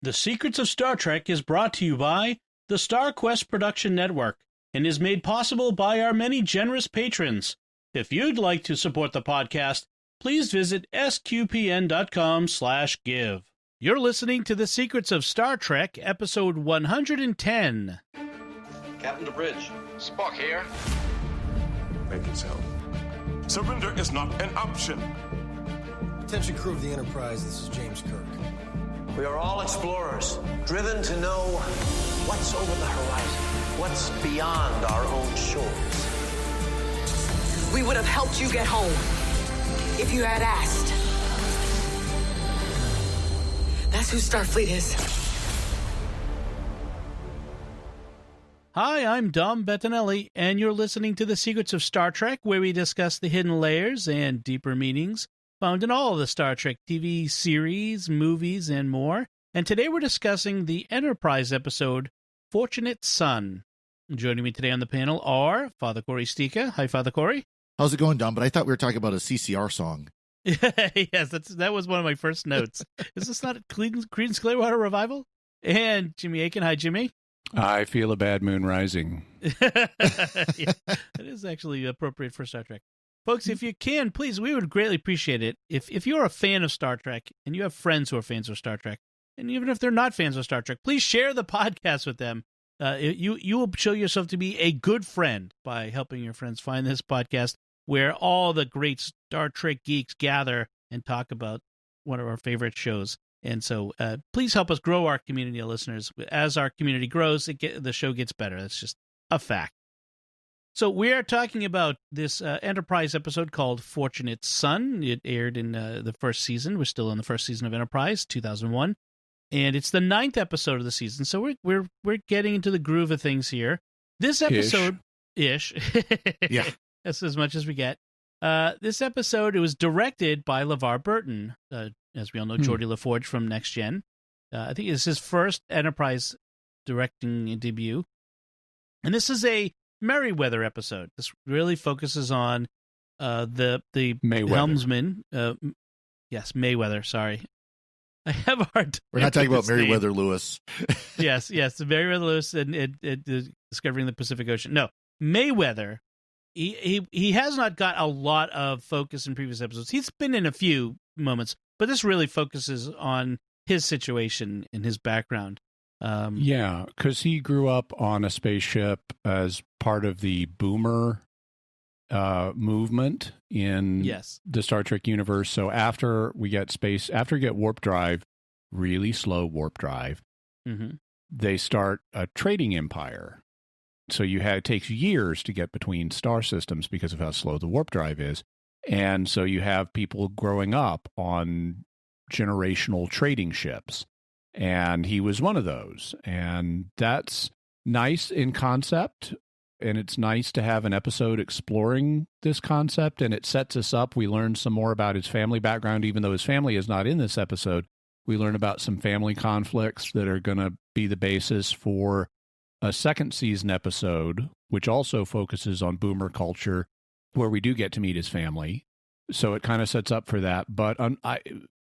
The Secrets of Star Trek is brought to you by the Star Quest Production Network and is made possible by our many generous patrons. If you'd like to support the podcast, please visit sqpn.com/give. You're listening to The Secrets of Star Trek, episode 110. Captain to bridge. Spock here. Make it so. Surrender is not an option. Attention crew of the Enterprise, this is James Kirk. We are all explorers, driven to know what's over the horizon, what's beyond our own shores. We would have helped you get home if you had asked. That's who Starfleet is. Hi, I'm Dom Bettinelli, and you're listening to The Secrets of Star Trek, where we discuss the hidden layers and deeper meanings found in all of the Star Trek TV series, movies, and more. And today we're discussing the Enterprise episode, Fortunate Son. Joining me today on the panel are Father Cory Sticha. Hi, Father Cory. How's it going, Dom? But I thought we were talking about a CCR song. Yes, that was one of my first notes. Is this not a Creedence Clearwater Revival? And Jimmy Akin. Hi, Jimmy. I feel a bad moon rising. Yeah, that is actually appropriate for Star Trek. Folks, if you can, please, we would greatly appreciate it if you're a fan of Star Trek and you have friends who are fans of Star Trek, and even if they're not fans of Star Trek, please share the podcast with them. You will show yourself to be a good friend by helping your friends find this podcast where all the great Star Trek geeks gather and talk about one of our favorite shows. And so please help us grow our community of listeners. As our community grows, the show gets better. That's just a fact. So we are talking about this Enterprise episode called Fortunate Son. It aired in the first season. We're still in the first season of Enterprise, 2001. And it's the 9th episode of the season. So we're getting into the groove of things here. This episode... Ish. Yeah. That's as much as we get. This episode, it was directed by LeVar Burton. As we all know, Geordie LaForge from Next Gen. I think it's his first Enterprise directing debut. And this is a Merriweather episode. This really focuses on the Mayweather. helmsman. Yes, Mayweather. Sorry, I have a hard time. We're not talking about Merriweather Lewis. yes, the Merriweather Lewis and discovering the Pacific Ocean. No, Mayweather. He has not got a lot of focus in previous episodes. He's been in a few moments, but this really focuses on his situation and his background. Yeah, because he grew up on a spaceship as part of the boomer movement in the Star Trek universe. So after we get warp drive, really slow warp drive, they start a trading empire. So it takes years to get between star systems because of how slow the warp drive is. And so you have people growing up on generational trading ships. And he was one of those. And that's nice in concept. And it's nice to have an episode exploring this concept. And it sets us up. We learn some more about his family background, even though his family is not in this episode. We learn about some family conflicts that are going to be the basis for a second season episode, which also focuses on boomer culture, where we do get to meet his family. So it kind of sets up for that. But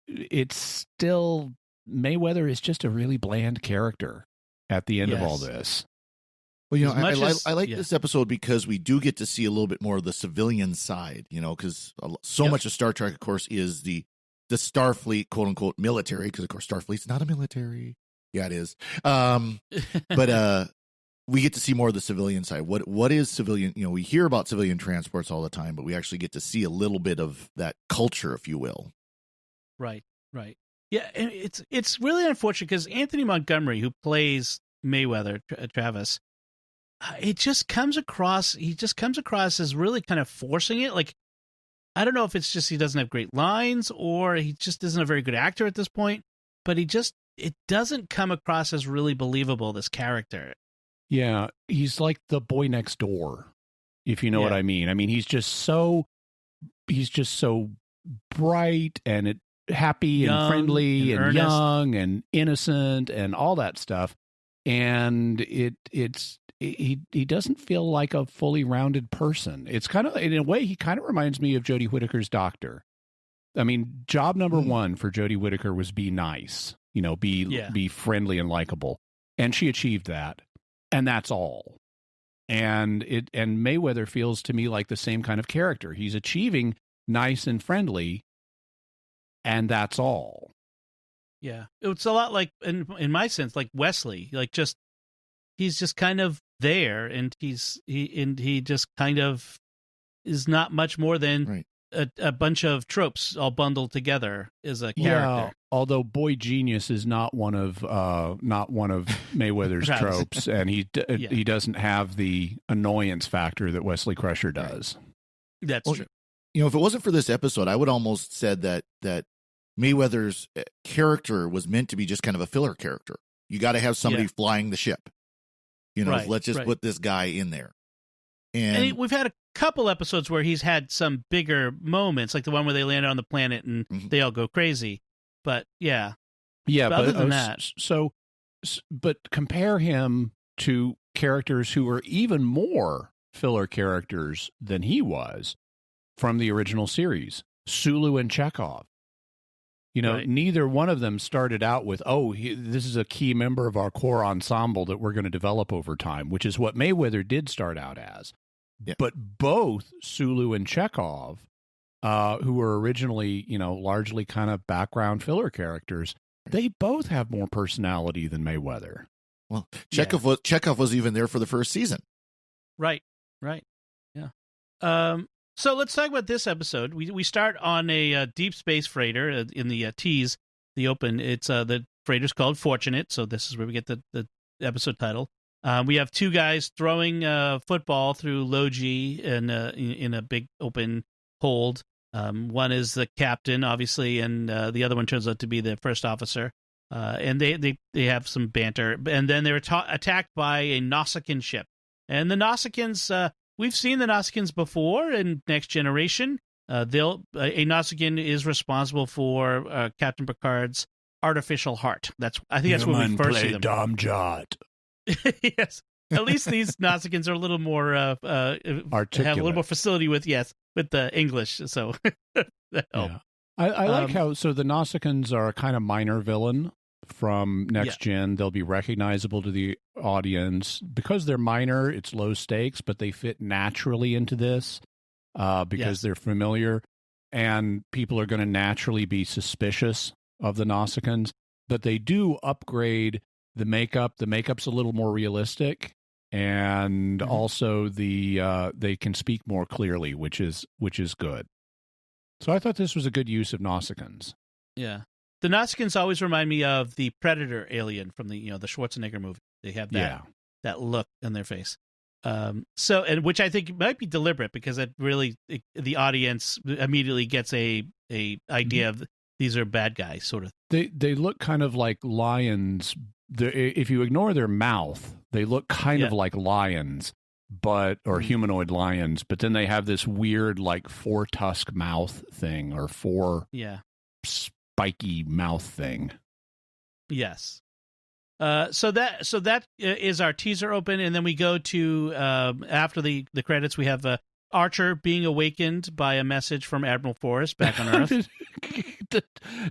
it's still... Mayweather is just a really bland character at the end of all this. Well, I like this episode because we do get to see a little bit more of the civilian side, because so much of Star Trek, of course, is the Starfleet, quote unquote, military, because, of course, Starfleet's not a military. Yeah, it is. But we get to see more of the civilian side. What is civilian? We hear about civilian transports all the time, but we actually get to see a little bit of that culture, if you will. Right. Yeah, and it's really unfortunate because Anthony Montgomery, who plays Mayweather, Travis, he just comes across as really kind of forcing it. Like, I don't know if it's just he doesn't have great lines or he just isn't a very good actor at this point, but it doesn't come across as really believable, this character. Yeah, he's like the boy next door, if you know what I mean. I mean, he's just so bright and happy and friendly and young and innocent and all that stuff. And he doesn't feel like a fully rounded person. It's kind of, in a way, he kind of reminds me of Jodie Whittaker's doctor. I mean, job number one for Jodie Whittaker was be nice. be friendly and likable. And she achieved that. And that's all. And Merriweather feels to me like the same kind of character. He's achieving nice and friendly, and that's all. Yeah. It's a lot like, in my sense, like Wesley. Like, he's just kind of there, and he just kind of is not much more than a bunch of tropes all bundled together as a character. Yeah, although Boy Genius is not one of Merriweather's tropes, and he doesn't have the annoyance factor that Wesley Crusher does. That's true. If it wasn't for this episode, I would almost said that Merriweather's character was meant to be just kind of a filler character. You got to have somebody flying the ship. Let's just put this guy in there. And we've had a couple episodes where he's had some bigger moments, like the one where they landed on the planet and they all go crazy. But but other than that, but compare him to characters who are even more filler characters than he was from the original series, Sulu and Chekhov. Neither one of them started out with, this is a key member of our core ensemble that we're going to develop over time, which is what Merriweather did start out as. Yeah. But both Sulu and Chekhov, who were originally, largely kind of background filler characters, they both have more personality than Merriweather. Well, Chekhov was even there for the first season. Right. Yeah. So let's talk about this episode. We start on a deep space freighter in the tease, the open. It's the freighter's called Fortunate, so this is where we get the episode title. We have two guys throwing football through low G in a big open hold. One is the captain, obviously, and the other one turns out to be the first officer. And they have some banter, and then they're attacked by a Nausicaan ship. And the Nausicaans. We've seen the Nausicaans before in Next Generation. A Nausicaan is responsible for Captain Picard's artificial heart. I think that's where we first see them. Dom Jot. Yes. At least these Nausicaans are a little more articulate. Have a little more facility with the English. So I like how the Nausicaans are a kind of minor villain from Next Gen. They'll be recognizable to the audience because they're minor. It's low stakes, but they fit naturally into this because they're familiar, and people are going to naturally be suspicious of the Nausicaans. But they do upgrade the makeup. The makeup's a little more realistic, and also they can speak more clearly, which is good. So I thought this was a good use of Nausicaans. Yeah. The Nausicaans always remind me of the Predator alien from the Schwarzenegger movie. They have that look in their face. Which I think might be deliberate because it really the audience immediately gets a idea of these are bad guys, sort of. They look kind of like lions. If you ignore their mouth, they look kind of like lions, or humanoid lions. But then they have this weird like four tusk mouth thing or four spiky mouth thing. Yes. So that is our teaser open, and then we go to after the credits. We have Archer being awakened by a message from Admiral Forrest back on Earth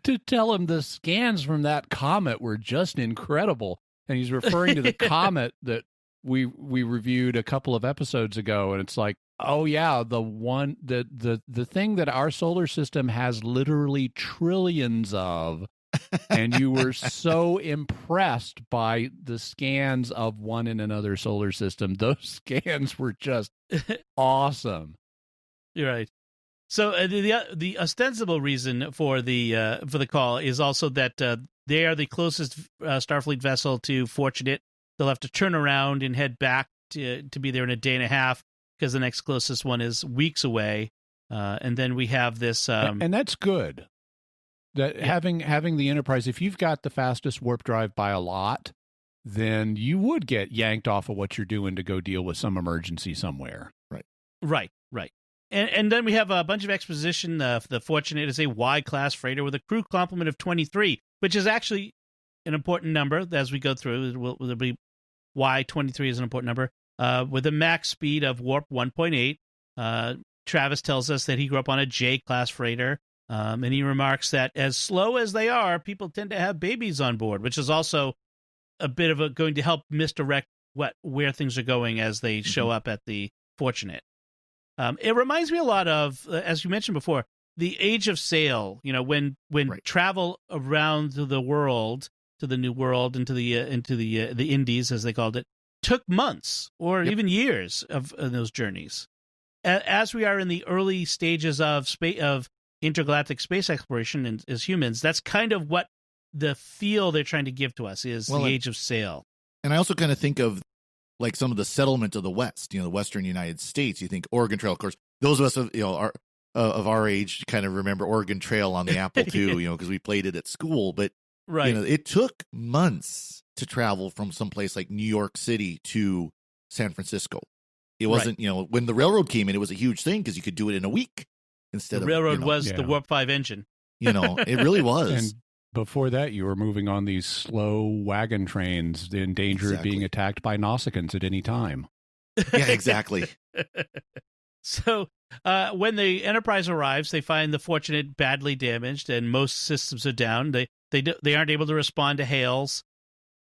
to tell him the scans from that comet were just incredible, and he's referring to the comet that we reviewed a couple of episodes ago, and it's like, oh yeah, the thing that our solar system has literally trillions of, and you were so impressed by the scans of one in another solar system. Those scans were just awesome. You're right. So the ostensible reason for the call is also that they are the closest Starfleet vessel to Fortunate. They'll have to turn around and head back to be there in a day and a half, because the next closest one is weeks away. And then we have this... and that's good. That having the Enterprise, if you've got the fastest warp drive by a lot, then you would get yanked off of what you're doing to go deal with some emergency somewhere. Right. And then we have a bunch of exposition. The Fortunate is a Y-class freighter with a crew complement of 23, which is actually an important number as we go through. There'll be Y23 is an important number. With a max speed of warp 1.8. Travis tells us that he grew up on a J-class freighter. And he remarks that as slow as they are, people tend to have babies on board, which is also a bit of going to help misdirect where things are going as they show up at the Fortunate. It reminds me a lot of, as you mentioned before, the Age of Sail. When travel around the world, to the New World, into the Indies, as they called it, took months or even years of those journeys. As we are in the early stages of intergalactic space exploration, and as humans, that's kind of what the feel they're trying to give to us is the Age of Sail. And I also kind of think of like some of the settlement of the West, the Western United States. You think Oregon Trail, of course. Those of us of our age kind of remember Oregon Trail on the Apple II, because we played it at school. But it took months to travel from someplace like New York City to San Francisco. It wasn't, when the railroad came in, it was a huge thing because you could do it in a week instead of. The railroad was the Warp 5 engine. It really was. And before that, you were moving on these slow wagon trains in danger of being attacked by Nausicaans at any time. Yeah, exactly. So when the Enterprise arrives, they find the Fortunate badly damaged and most systems are down. They aren't able to respond to hails.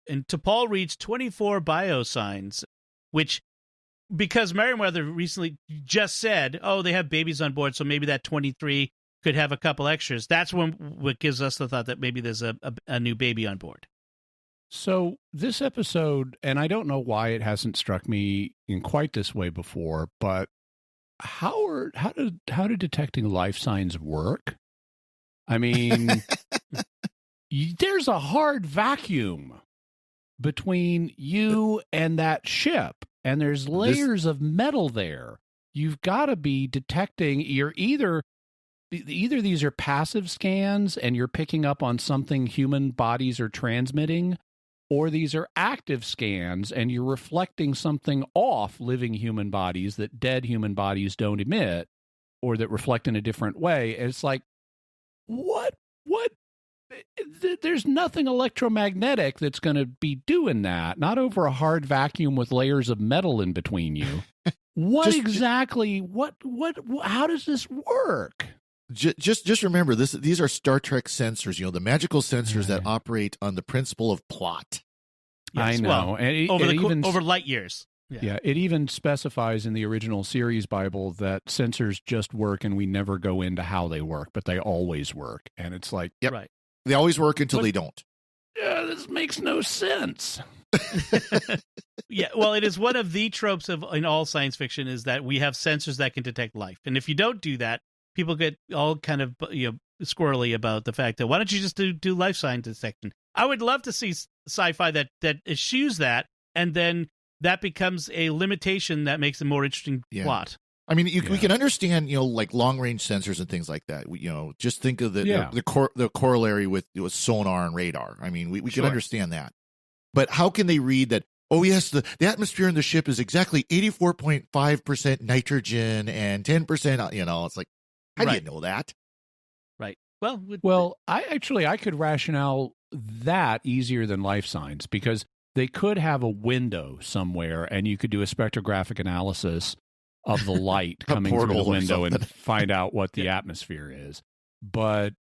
And T'Pol reads 24 biosigns, which, because Merriweather recently just said, they have babies on board, so maybe that 23 could have a couple extras. That's what gives us the thought that maybe there's a new baby on board. So this episode, and I don't know why it hasn't struck me in quite this way before, but how do detecting life signs work? I mean, there's a hard vacuum between you and that ship, and there's layers of metal there. You've got to be detecting. You're either these are passive scans and you're picking up on something human bodies are transmitting, or these are active scans and you're reflecting something off living human bodies that dead human bodies don't emit, or that reflect in a different way. And it's like, what? There's nothing electromagnetic that's going to be doing that. Not over a hard vacuum with layers of metal in between you. How does this work? Just remember this. These are Star Trek sensors, the magical sensors that operate on the principle of plot. Yes, I know. Well, over light years. Yeah, it even specifies in the original series Bible that sensors just work and we never go into how they work, but they always work. And it's like, right. They always work until they don't. Yeah, this makes no sense. Yeah, well, it is one of the tropes in all science fiction is that we have sensors that can detect life. And if you don't do that, people get all kind of squirrely about the fact that why don't you just do life sign detection? I would love to see sci-fi that eschews that, and then that becomes a limitation that makes a more interesting plot. I mean, we can understand, like long-range sensors and things like that. Just think of the corollary with sonar and radar. I mean, we can understand that. But how can they read that, oh, yes, the atmosphere in the ship is exactly 84.5% nitrogen and 10%, it's like, how do you know that? Right. Well, I could rationale that easier than life signs, because they could have a window somewhere and you could do a spectrographic analysis of the light coming through the window and find out what the atmosphere is. But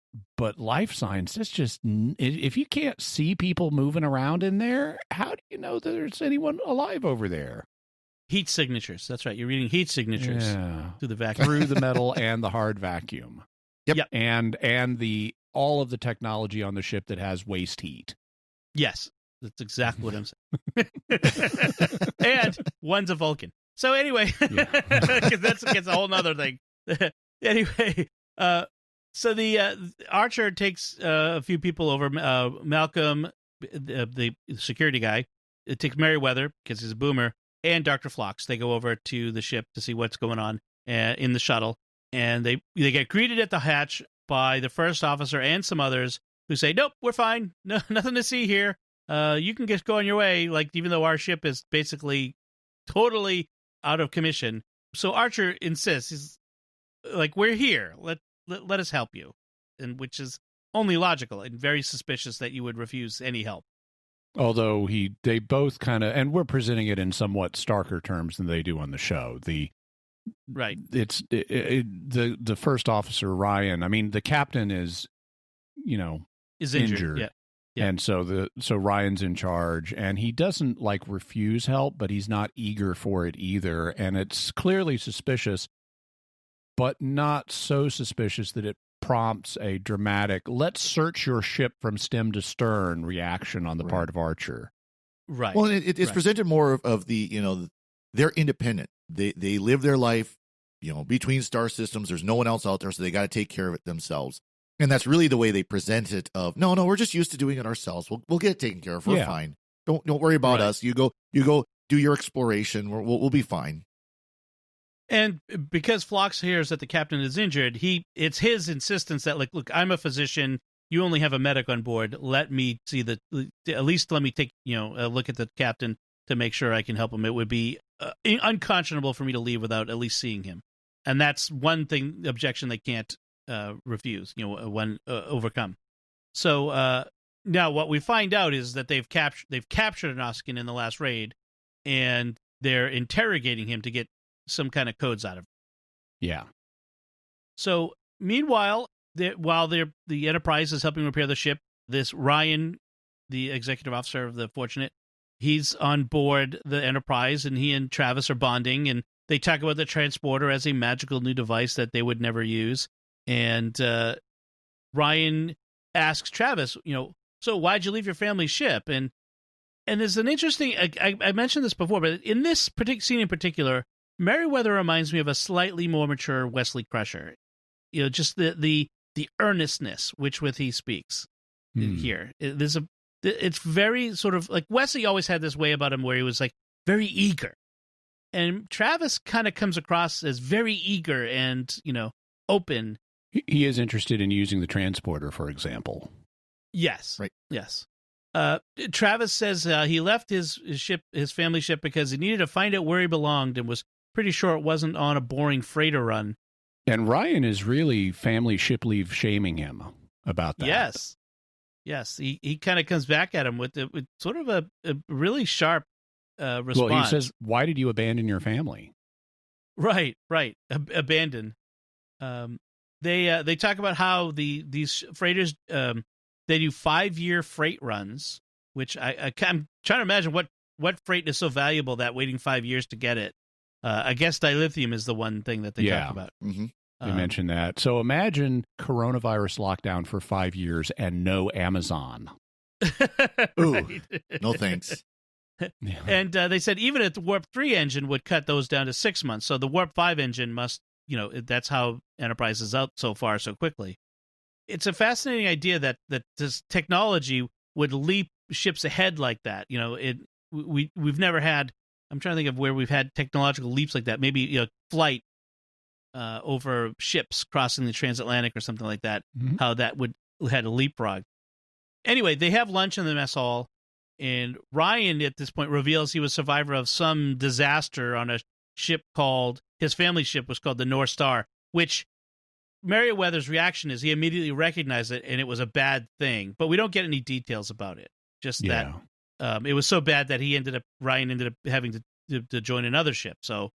life signs, that's just, if you can't see people moving around in there, how do you know that there's anyone alive over there? Heat signatures. That's right. You're reading heat signatures through the vacuum. Through the metal and the hard vacuum. Yep. And all of the technology on the ship that has waste heat. Yes. That's exactly what I'm saying. And one's a Vulcan. So anyway, because that's a whole nother thing. Anyway, so the Archer takes a few people over. Malcolm, the security guy, it takes Merriweather because he's a boomer, and Dr. Phlox. They go over to the ship to see what's going on in the shuttle, and they get greeted at the hatch by the first officer and some others who say, "Nope, we're fine. No, nothing to see here. You can just go on your way." Like, even though our ship is basically totally out of commission. So Archer insists, he's like, "We're here. Let us help you," and which is only logical and very suspicious that you would refuse any help. Although they both kind of, and we're presenting it in somewhat starker terms than they do on the show. The Right. It's the first officer, Ryan. I mean, the captain is injured. Yeah. And so Ryan's in charge, and he doesn't refuse help, but he's not eager for it either. And it's clearly suspicious, but not so suspicious that it prompts a dramatic "let's search your ship from stem to stern" reaction on the part of Archer. Right. Well, it's presented more of the, they're independent. They live their life, between star systems. There's no one else out there, so they got to take care of it themselves. And that's really the way they present it of, no, we're just used to doing it ourselves. We'll get it taken care of. We're fine. Don't worry about us. You go do your exploration. We'll be fine. And because Phlox hears that the captain is injured, it's his insistence that, look, I'm a physician. You only have a medic on board. Let me see at least let me take, a look at the captain to make sure I can help him. It would be unconscionable for me to leave without at least seeing him. And that's one objection they can't refuse, overcome. So now what we find out is that they've captured an Akin in the last raid, and they're interrogating him to get some kind of codes out of him. Yeah. So meanwhile, while the Enterprise is helping repair the ship, this Ryan, the executive officer of the Fortunate, he's on board the Enterprise, and he and Travis are bonding, and they talk about the transporter as a magical new device that they would never use. And Ryan asks Travis, so why'd you leave your family's ship? And there's an interesting, I mentioned this before, but in this scene in particular, Merriweather reminds me of a slightly more mature Wesley Crusher. Just the earnestness with he speaks here. It's very sort of like Wesley always had this way about him where he was very eager. And Travis kind of comes across as very eager and, open. He is interested in using the transporter, for example. Yes. Right. Yes. Travis says he left his family ship because he needed to find out where he belonged and was pretty sure it wasn't on a boring freighter run. And Ryan is really family ship leave shaming him about that. Yes. He kind of comes back at him with sort of a really sharp response. Well, he says, "Why did you abandon your family?" Right. Abandon. They talk about how these freighters they do 5-year freight runs, which I'm trying to imagine what freight is so valuable that waiting 5 years to get it. I guess dilithium is the one thing that they talk about. Mm-hmm. They mentioned that. So imagine coronavirus lockdown for 5 years and no Amazon. Ooh, no thanks. And they said even if the Warp 3 engine would cut those down to 6 months. So the Warp 5 engine must, that's how Enterprise is out so far so quickly. It's a fascinating idea that this technology would leap ships ahead like that. We've never had, I'm trying to think of where we've had technological leaps like that. Maybe flight over ships crossing the transatlantic or something like that. Mm-hmm. How that had a leapfrog. Anyway, they have lunch in the mess hall, and Ryan at this point reveals he was a survivor of some disaster on a ship his family ship was called the North Star, which Merriweather's reaction is he immediately recognized it and it was a bad thing, but we don't get any details about it. Just that it was so bad that Ryan ended up having to join another ship. So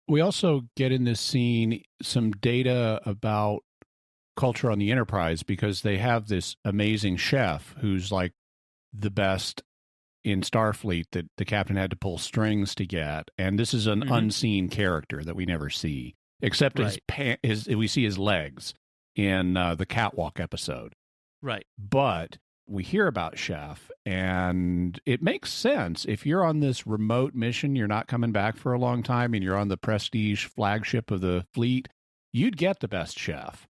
we also get in this scene some data about culture on the Enterprise because they have this amazing chef who's the best in Starfleet that the captain had to pull strings to get. And this is an unseen character that we never see. Except we see his legs in the catwalk episode. Right. But we hear about Chef, and it makes sense. If you're on this remote mission, you're not coming back for a long time, and you're on the prestige flagship of the fleet, you'd get the best chef.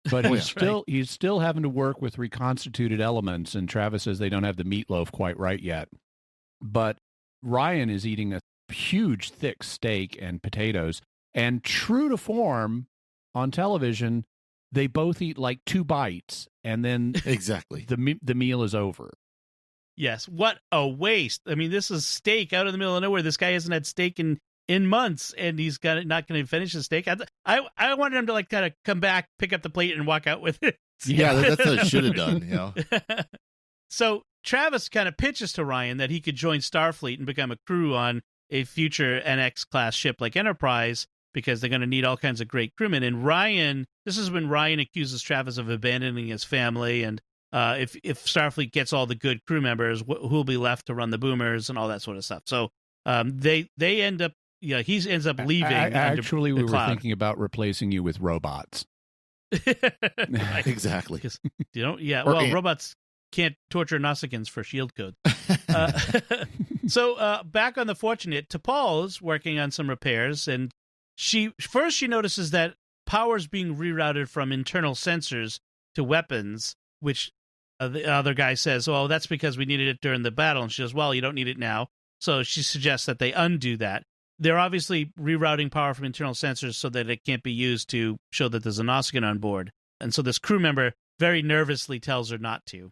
But he's still having to work with reconstituted elements, and Travis says they don't have the meatloaf quite right yet. But Ryan is eating a huge, thick steak and potatoes. And true to form, on television, they both eat 2 bites, and then exactly the meal is over. Yes, what a waste! I mean, this is steak out in the middle of nowhere. This guy hasn't had steak in months, and he's not going to finish the steak. I wanted him to kind of come back, pick up the plate, and walk out with it. Yeah, that's what it should have done. So Travis kind of pitches to Ryan that he could join Starfleet and become a crew on a future NX class ship like Enterprise, because they're going to need all kinds of great crewmen. And this is when Ryan accuses Travis of abandoning his family, and if Starfleet gets all the good crew members, who'll be left to run the boomers and all that sort of stuff. So they end up, he ends up leaving. Actually, we were thinking about replacing you with robots. Exactly. Robots can't torture Nausicaans for shield code. So back on the Fortunate, T'Pol is working on some repairs, and she notices that power's being rerouted from internal sensors to weapons, which the other guy says, "Oh, that's because we needed it during the battle." And she says, "Well, you don't need it now." So she suggests that they undo that. They're obviously rerouting power from internal sensors so that it can't be used to show that there's a Nausicaan on board. And so this crew member very nervously tells her not to.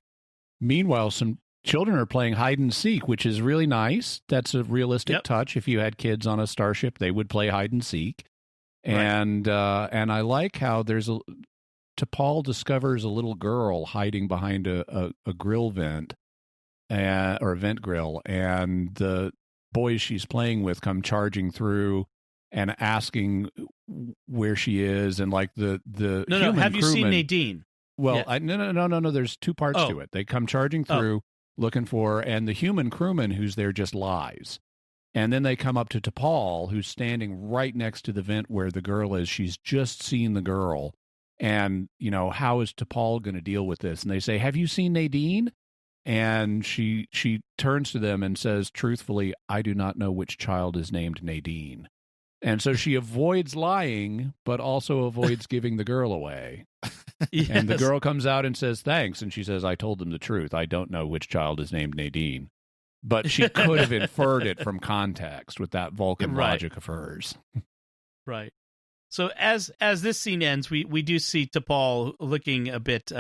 Meanwhile, some children are playing hide and seek, which is really nice. That's a realistic touch. If you had kids on a starship, they would play hide and seek. And I like how T'Pol discovers a little girl hiding behind a grill vent, or a vent grill, and the boys she's playing with come charging through and asking where she is, and like the human have you crewman, seen Nadine? Well, no. There's two parts to it. They come charging through looking for, and the human crewman who's there just lies. And then they come up to T'Pol, who's standing right next to the vent where the girl is. She's just seen the girl. And, how is T'Pol going to deal with this? And they say, "Have you seen Nadine?" And she turns to them and says, truthfully, "I do not know which child is named Nadine." And so she avoids lying, but also avoids giving the girl away. Yes. And the girl comes out and says, "Thanks." And she says, "I told them the truth. I don't know which child is named Nadine." But she could have inferred it from context with that Vulcan logic of hers. Right. So as this scene ends, we do see T'Pol looking a bit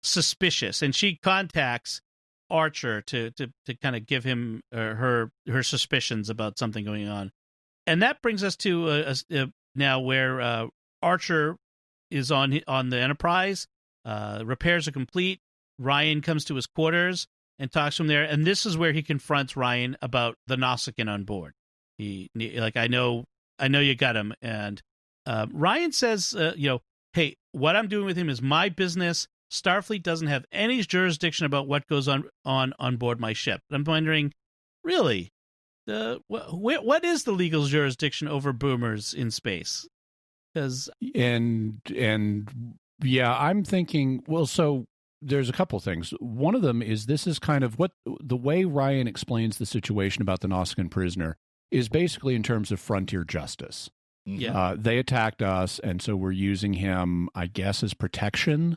suspicious, and she contacts Archer to kind of give him her suspicions about something going on. And that brings us to now where Archer is on the Enterprise. Repairs are complete. Ryan comes to his quarters and talks to him there. And this is where he confronts Ryan about the Nausicaan on board. He I know you got him. And Ryan says, "Hey, what I'm doing with him is my business. Starfleet doesn't have any jurisdiction about what goes on board my ship." And I'm wondering, really? What is the legal jurisdiction over boomers in space? Because I'm thinking, well, so there's a couple things. One of them is this is kind of what the way Ryan explains the situation about the Nausicaan prisoner is basically in terms of frontier justice. Yeah, they attacked us, and so we're using him, I guess, as protection,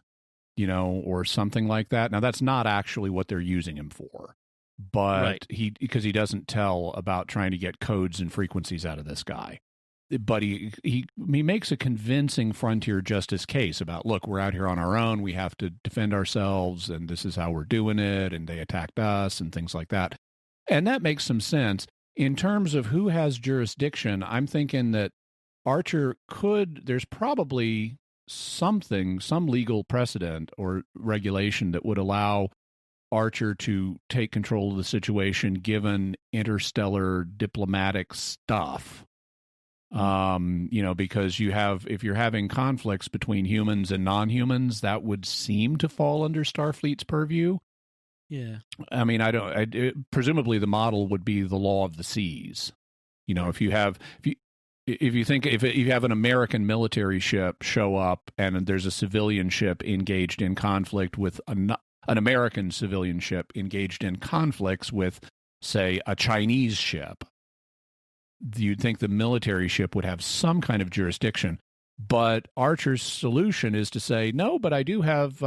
or something like that. Now, that's not actually what they're using him for. But because he doesn't tell about trying to get codes and frequencies out of this guy. But he makes a convincing frontier justice case about, look, we're out here on our own. We have to defend ourselves, and this is how we're doing it. And they attacked us and things like that. And that makes some sense. In terms of who has jurisdiction, I'm thinking that Archer there's probably some legal precedent or regulation that would allow Archer to take control of the situation given interstellar diplomatic stuff. Because if you're having conflicts between humans and non-humans, that would seem to fall under Starfleet's purview. Yeah. I mean, presumably the model would be the law of the seas. If you have an American military ship show up and there's a civilian ship engaged in conflict with an American civilian ship engaged in conflicts with, say, a Chinese ship, you'd think the military ship would have some kind of jurisdiction. But Archer's solution is to say, no, but I do have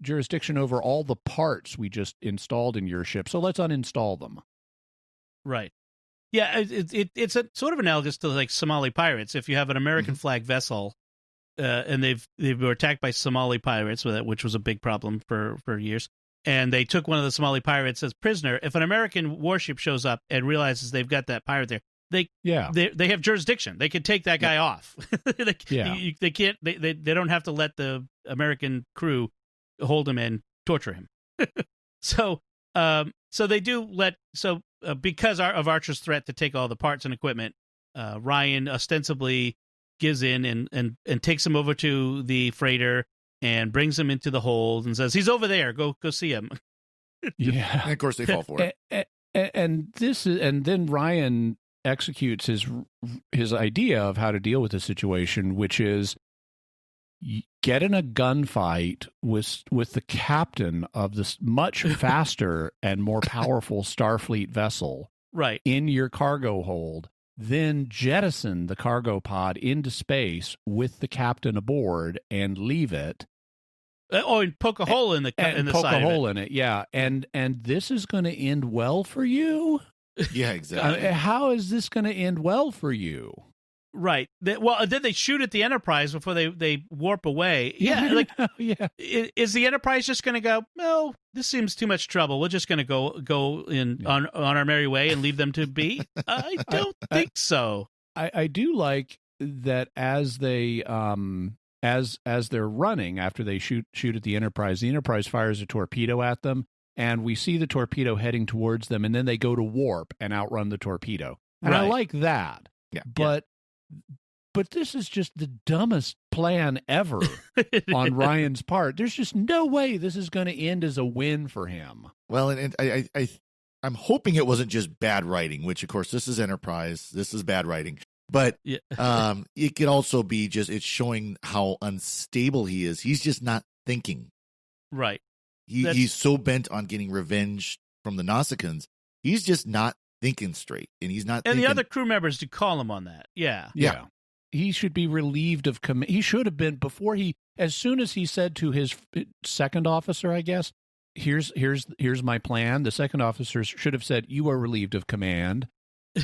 jurisdiction over all the parts we just installed in your ship, so let's uninstall them. Right. Yeah, it's a sort of analogous to like Somali pirates. If you have an American flag vessel and they were attacked by Somali pirates, which was a big problem for years, and they took one of the Somali pirates as prisoner, if an American warship shows up and realizes they've got that pirate there, they have jurisdiction. They could take that guy off. They can't. They don't have to let the American crew hold him and torture him. So they do let. So because of Archer's threat to take all the parts and equipment, Ryan ostensibly gives in and takes him over to the freighter and brings him into the hold and says, he's over there. Go see him. Yeah. And of course they fall for it. And then Ryan executes his idea of how to deal with the situation, which is get in a gunfight with the captain of this much faster and more powerful Starfleet vessel, right, in your cargo hold, then jettison the cargo pod into space with the captain aboard and leave it. And poke a hole in the poke side a hole of it. in it, yeah. And this is going to end well for you. Yeah, exactly. How is this going to end well for you? Right. Then they shoot at the Enterprise before they warp away. Yeah. Yeah. Is the Enterprise just going to go, no, this seems too much trouble. We're just going to go in on our merry way and leave them to be? I don't think so. I do like that as they as they're running after they shoot at the Enterprise fires a torpedo at them, and we see the torpedo heading towards them, and then they go to warp and outrun the torpedo. And I like that. Yeah. But this is just the dumbest plan ever on Ryan's part. There's just no way this is going to end as a win for him. Well, and I'm hoping it wasn't just bad writing, which of course this is Enterprise. This is bad writing. But it could also be it's showing how unstable he is. He's just not thinking. Right. He's so bent on getting revenge from the Nausicaans. He's just not thinking straight. And he's not the other crew members do call him on that. Yeah. He should be relieved of command. He should have been as soon as he said to his second officer, I guess, here's my plan. The second officer should have said, you are relieved of command.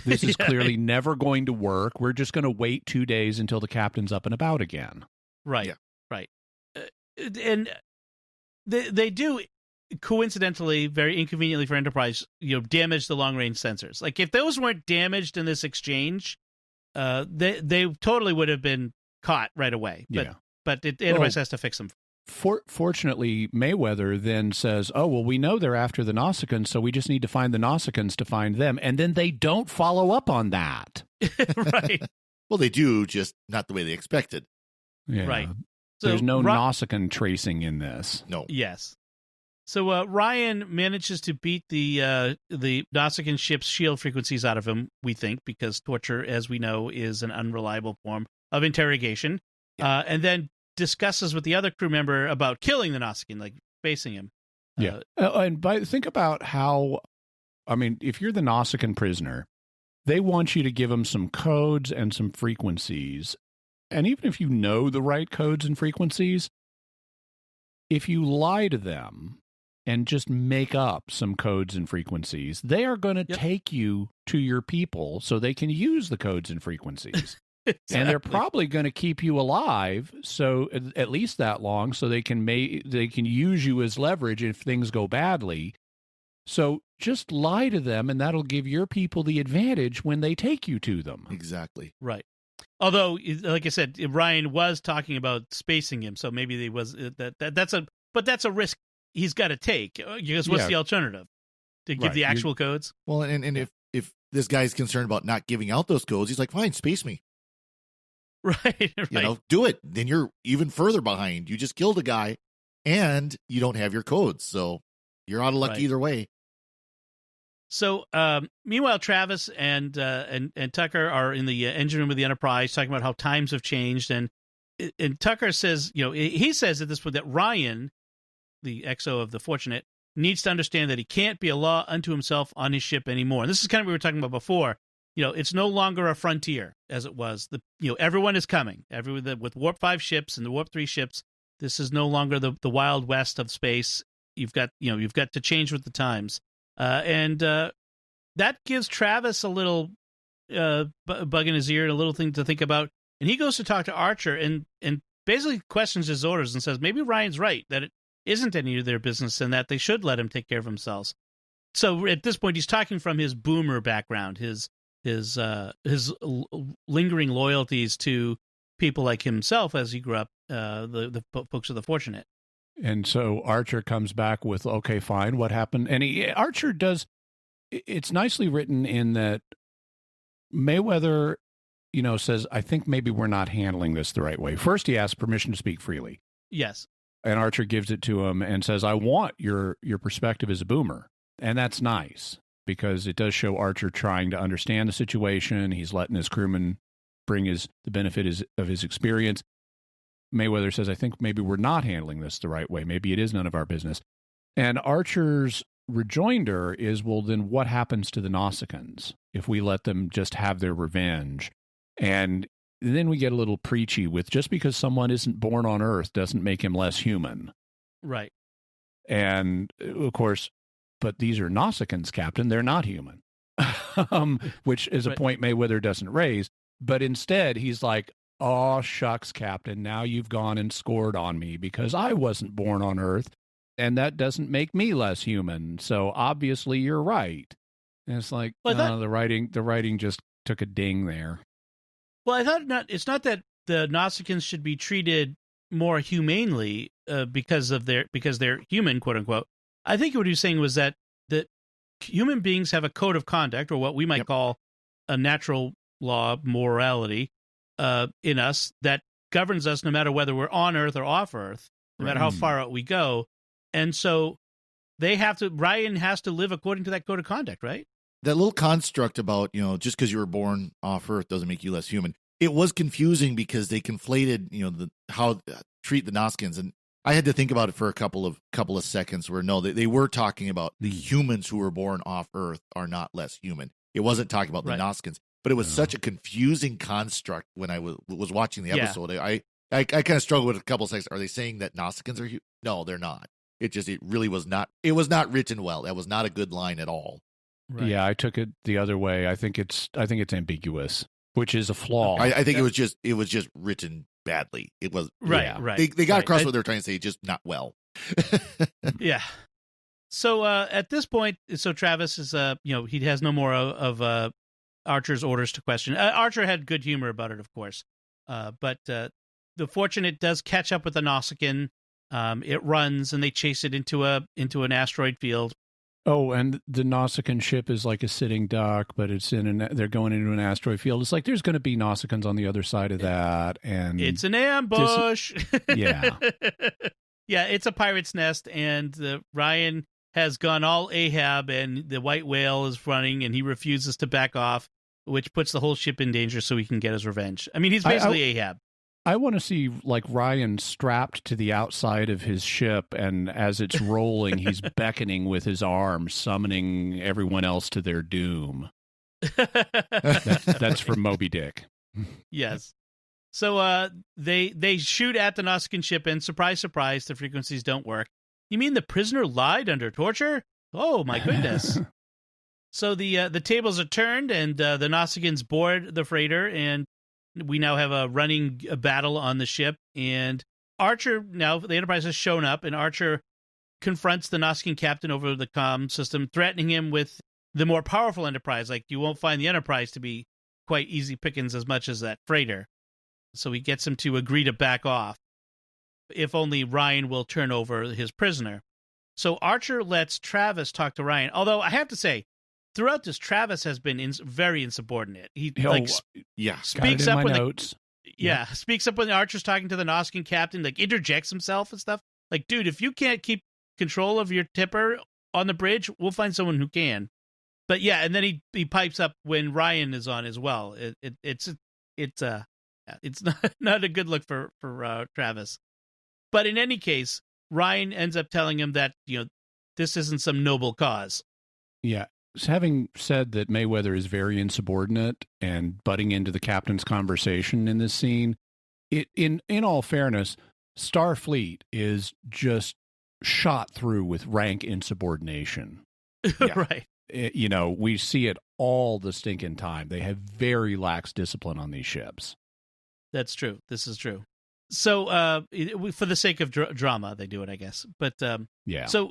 This is clearly never going to work. We're just going to wait 2 days until the captain's up and about again. Right. Yeah. Right. And they do, coincidentally, very inconveniently for Enterprise, damage the long-range sensors. Like, if those weren't damaged in this exchange, they totally would have been caught right away. But Enterprise has to fix them. Fortunately, Merriweather then says, oh, well, we know they're after the Nausicaans, so we just need to find the Nausicaans to find them. And then they don't follow up on that. Right. Well, they do, just not the way they expected. Yeah. Right. So there's no Nausicaan tracing in this. No. Yes. So Ryan manages to beat the Nausicaan ship's shield frequencies out of him, we think, because torture, as we know, is an unreliable form of interrogation. Yeah. And then discusses with the other crew member about killing the Nausicaan, like facing him. Yeah. Think about how, if you're the Nausicaan prisoner, they want you to give them some codes and some frequencies. And even if you know the right codes and frequencies, if you lie to them and just make up some codes and frequencies, they are going to take you to your people so they can use the codes and frequencies. Exactly. And they're probably going to keep you alive, so at least that long, so they can use you as leverage if things go badly. So just lie to them, and that'll give your people the advantage when they take you to them. Exactly. Right. Although, like I said, Ryan was talking about spacing him, so maybe that's a risk he's got to take. Because what's the alternative? To give the actual codes? Well, and if this guy's concerned about not giving out those codes, he's like, fine, space me. Right. Do it. Then you're even further behind. You just killed a guy, and you don't have your codes, so you're out of luck either way. So, meanwhile, Travis and Tucker are in the engine room of the Enterprise talking about how times have changed, and Tucker says, he says at this point that Ryan, the XO of the Fortunate, needs to understand that he can't be a law unto himself on his ship anymore. And this is kind of what we were talking about before. It's no longer a frontier as it was. Everyone is coming. With Warp 5 ships and the Warp 3 ships, this is no longer the Wild West of space. You've got to change with the times. And that gives Travis a little bug in his ear, and a little thing to think about. And he goes to talk to Archer and basically questions his orders and says maybe Ryan's right, that it isn't any of their business and that they should let him take care of themselves. So at this point, he's talking from his boomer background, his lingering loyalties to people like himself as he grew up, the folks of the Fortunate. And so Archer comes back with, okay, fine, what happened? And Archer does, it's nicely written in that Merriweather says, I think maybe we're not handling this the right way. First, he asks permission to speak freely. Yes. And Archer gives it to him and says, I want your perspective as a boomer. And that's nice because it does show Archer trying to understand the situation. He's letting his crewman bring the benefit of his experience. Merriweather says, I think maybe we're not handling this the right way. Maybe it is none of our business. And Archer's rejoinder is, well, then what happens to the Nausicaans if we let them just have their revenge? And then we get a little preachy with just because someone isn't born on Earth doesn't make him less human. Right. And, of course, but these are Nausicaans, Captain. They're not human, which is a point Merriweather doesn't raise. But instead, he's like, oh, shucks, Captain, now you've gone and scored on me because I wasn't born on Earth, and that doesn't make me less human. So obviously you're right. And it's like, the writing just took a ding there. Well, I thought it's not that the Nausicaans should be treated more humanely because they're human, quote unquote. I think what he was saying was that human beings have a code of conduct, or what we might call a natural law morality, in us that governs us no matter whether we're on Earth or off Earth, no matter how far out we go. And so Ryan has to live according to that code of conduct, right? That little construct about, just because you were born off Earth doesn't make you less human. It was confusing because they conflated, how treat the Nausicaans. And I had to think about it for a couple of seconds where, no, they were talking about the humans who were born off Earth are not less human. It wasn't talking about the Nausicaans. But it was such a confusing construct when I was watching the episode. I kind of struggled with a couple of seconds. Are they saying that Nausicaans are No, they're not. It really was not. It was not written well. That was not a good line at all. Right. Yeah, I took it the other way. I think it's ambiguous, which is a flaw. I think it was just written badly. It was right. They got across what they're trying to say, just not well. Yeah. So at this point, Travis is he has no more of Archer's orders to question. Archer had good humor about it, of course, but the Fortunate does catch up with the Nausicaan. It runs and they chase it into an asteroid field. Oh, and the Nausicaan ship is like a sitting duck, but they're going into an asteroid field. It's like there's going to be Nausicaans on the other side of that, and it's an ambush. Yeah, it's a pirate's nest, and Ryan has gone all Ahab, and the white whale is running, and he refuses to back off, which puts the whole ship in danger so he can get his revenge. I mean, he's basically Ahab. I want to see like Ryan strapped to the outside of his ship, and as it's rolling, he's beckoning with his arms, summoning everyone else to their doom. That's from Moby Dick. Yes. So they shoot at the Nausicaan ship, and surprise, surprise, the frequencies don't work. You mean the prisoner lied under torture? Oh, my goodness. So the tables are turned, and the Nausicaans board the freighter, and we now have a running battle on the ship. And Archer, now the Enterprise has shown up, and Archer confronts the Nausicaan captain over the comm system, threatening him with the more powerful Enterprise. Like, you won't find the Enterprise to be quite easy pickings as much as that freighter. So he gets him to agree to back off, if only Ryan will turn over his prisoner. So Archer lets Travis talk to Ryan. Although I have to say, throughout this, Travis has been very insubordinate. He speaks up when speaks up when Archer's talking to the Nausicaan captain, like interjects himself and stuff. Like, dude, if you can't keep control of your tipper on the bridge, we'll find someone who can. But yeah, and then he pipes up when Ryan is on as well. It's not a good look for Travis. But in any case, Ryan ends up telling him that this isn't some noble cause. Yeah. Having said that Merriweather is very insubordinate and butting into the captain's conversation in this scene, in all fairness, Starfleet is just shot through with rank insubordination. Yeah. Right. We see it all the stinking time. They have very lax discipline on these ships. That's true. This is true. So, for the sake of drama, they do it, I guess. But yeah. So,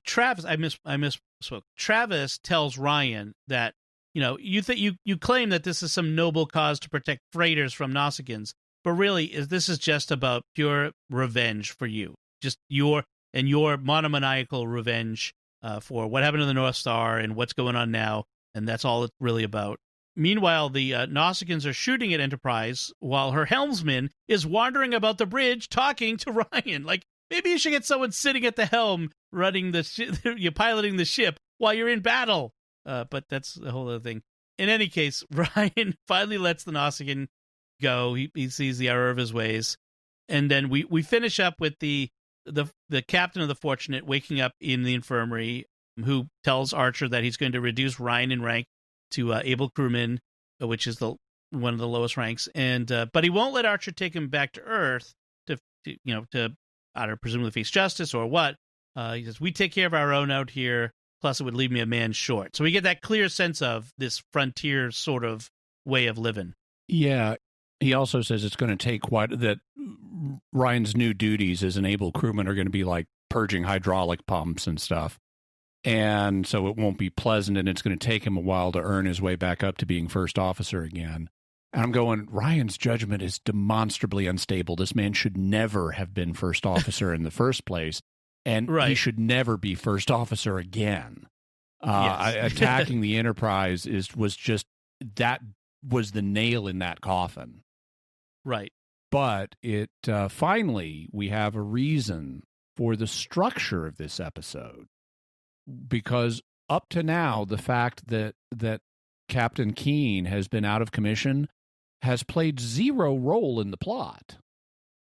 Travis, I misspoke. Travis tells Ryan that you claim that this is some noble cause to protect freighters from Nausicaans, but really this is just about pure revenge for you, just your monomaniacal revenge for what happened to the North Star and what's going on now, and that's all it's really about. Meanwhile, the Nausicaans are shooting at Enterprise while her helmsman is wandering about the bridge talking to Ryan. Like, maybe you should get someone sitting at the helm running you're piloting the ship while you're in battle. But that's a whole other thing. In any case, Ryan finally lets the Nausicaan go. He sees the error of his ways. And then we finish up with the captain of the Fortunate waking up in the infirmary, who tells Archer that he's going to reduce Ryan in rank to able crewman, which is one of the lowest ranks. And but he won't let Archer take him back to Earth to either presumably face justice or what. He says, we take care of our own out here. Plus, it would leave me a man short. So we get that clear sense of this frontier sort of way of living. Yeah. He also says it's going to take that Ryan's new duties as an able crewman are going to be like purging hydraulic pumps and stuff. And so it won't be pleasant, and it's going to take him a while to earn his way back up to being first officer again. And I'm going, Ryan's judgment is demonstrably unstable. This man should never have been first officer in the first place, and he should never be first officer again. Yes. Attacking the Enterprise was the nail in that coffin. Right. But finally, we have a reason for the structure of this episode. Because up to now, the fact that Captain Keen has been out of commission has played zero role in the plot.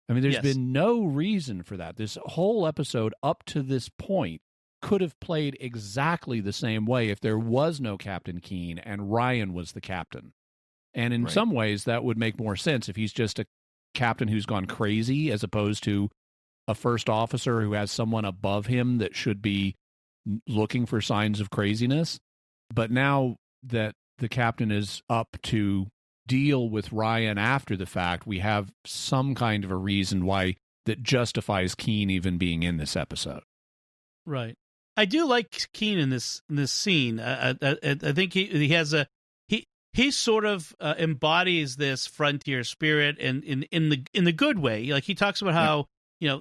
I mean, there's been no reason for that. This whole episode up to this point could have played exactly the same way if there was no Captain Keen and Ryan was the captain. And in some ways, that would make more sense if he's just a captain who's gone crazy as opposed to a first officer who has someone above him that should be looking for signs of craziness. But now that the captain is up to deal with Ryan after the fact, we have some kind of a reason why that justifies Keen even being in this episode. Right. I do like Keen in this scene. I think he has he sort of embodies this frontier spirit, and in the good way. Like, he talks about how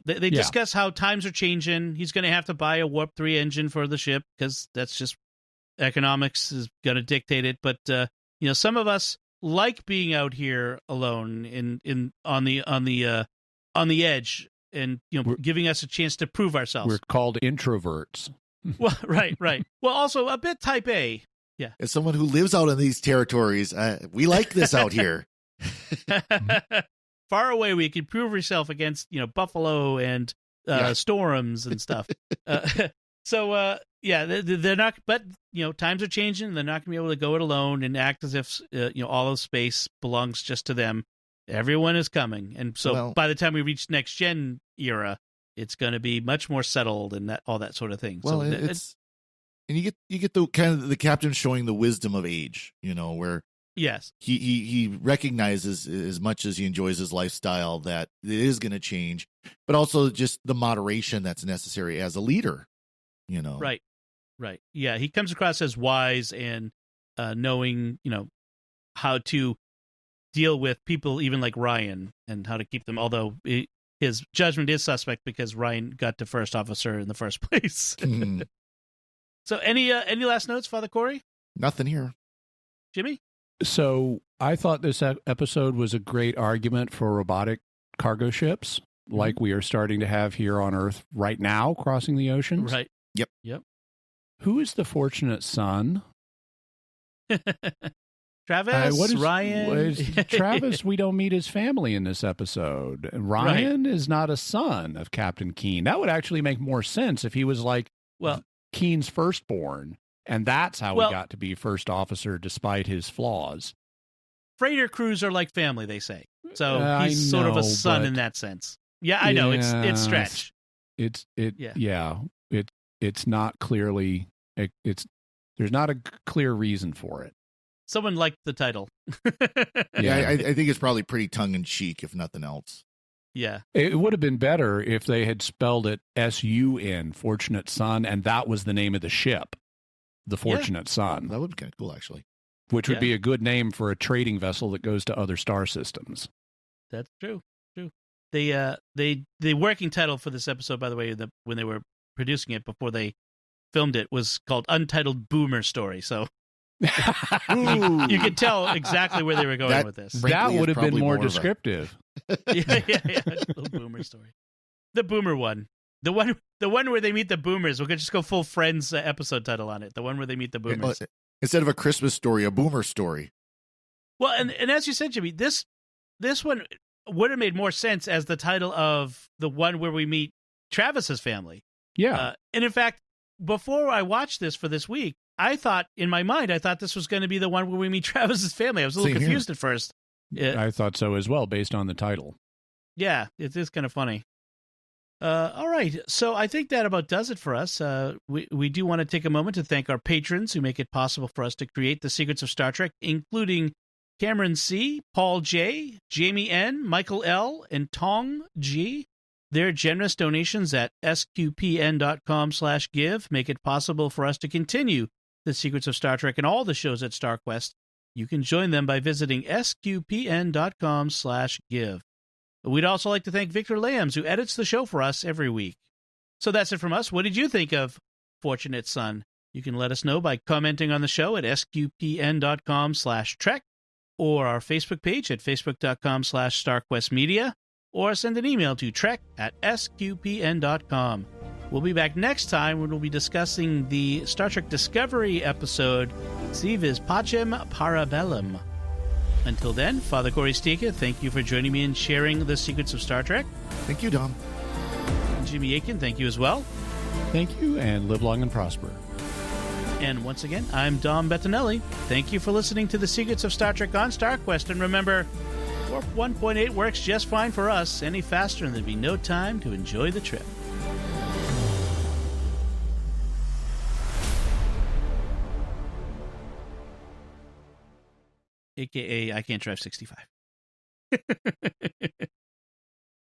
they discuss how times are changing. He's going to have to buy a Warp 3 engine for the ship because that's just economics is going to dictate it. But some of us like being out here alone on the edge, and giving us a chance to prove ourselves. We're called introverts. Well, right. Well, also a bit type A. Yeah. As someone who lives out in these territories, we like this out here. Far away, we can prove yourself against buffalo and storms and stuff. They're not. But times are changing. They're not going to be able to go it alone and act as if all of space belongs just to them. Everyone is coming, and so by the time we reach next gen era, it's going to be much more settled and all that sort of thing. Well, so it's and you get the kind of the captain showing the wisdom of age, where he recognizes, as much as he enjoys his lifestyle, that it is going to change, but also just the moderation that's necessary as a leader. Right. Yeah, he comes across as wise and knowing how to deal with people even like Ryan and how to keep them, although his judgment is suspect because Ryan got to first officer in the first place. Mm. So any last notes, Father Cory? Nothing here. Jimmy? So I thought this episode was a great argument for robotic cargo ships, like we are starting to have here on Earth right now, crossing the oceans. Right. Yep. Who is the fortunate son? Travis, Ryan. Travis, we don't meet his family in this episode. Ryan is not a son of Captain Keen. That would actually make more sense if he was like Keen's firstborn, and that's how he got to be first officer despite his flaws. Freighter crews are like family, they say. So he's sort of a son in that sense. Yeah, I know. It's stretch. It's not clearly. There's not a clear reason for it. Someone liked the title. I think it's probably pretty tongue-in-cheek, if nothing else. Yeah. It would have been better if they had spelled it S-U-N, Fortunate Son, and that was the name of the ship, the Fortunate Son. That would be kind of cool, actually. Which would be a good name for a trading vessel that goes to other star systems. That's true. The working title for this episode, by the way, when they were producing it before they filmed it, was called Untitled Boomer Story. So You could tell exactly where they were going with this. That would have been more descriptive. yeah. Little boomer story. The boomer one. The one where they meet the boomers. We could just go full Friends episode title on it. The one where they meet the boomers. Instead of a Christmas story, a boomer story. Well, and as you said, Jimmy, this one would have made more sense as the title of the one where we meet Travis's family. Yeah. And in fact, before I watched this for this week, I thought this was going to be the one where we meet Travis's family. I was a little confused at first. I thought so as well, based on the title. Yeah, it is kind of funny. All right, so I think that about does it for us. We do want to take a moment to thank our patrons who make it possible for us to create the Secrets of Star Trek, including Cameron C., Paul J., Jamie N., Michael L., and Tong G. Their generous donations at sqpn.com/give make it possible for us to continue the Secrets of Star Trek and all the shows at StarQuest. You can join them by visiting sqpn.com/give. We'd also like to thank Victor Lambs, who edits the show for us every week. So that's it from us. What did you think of Fortunate Son? You can let us know by commenting on the show at sqpn.com/trek or our Facebook page at facebook.com/StarQuestMedia, or send an email to trek@sqpn.com. We'll be back next time when we'll be discussing the Star Trek Discovery episode, Si Vis Pacem Parabellum. Until then, Father Cory Sticha, thank you for joining me in sharing the secrets of Star Trek. Thank you, Dom. And Jimmy Akin, thank you as well. Thank you, and live long and prosper. And once again, I'm Dom Bettinelli. Thank you for listening to the Secrets of Star Trek on StarQuest. And remember, Warp 1.8 works just fine for us. Any faster and there'd be no time to enjoy the trip. AKA, I can't drive 65.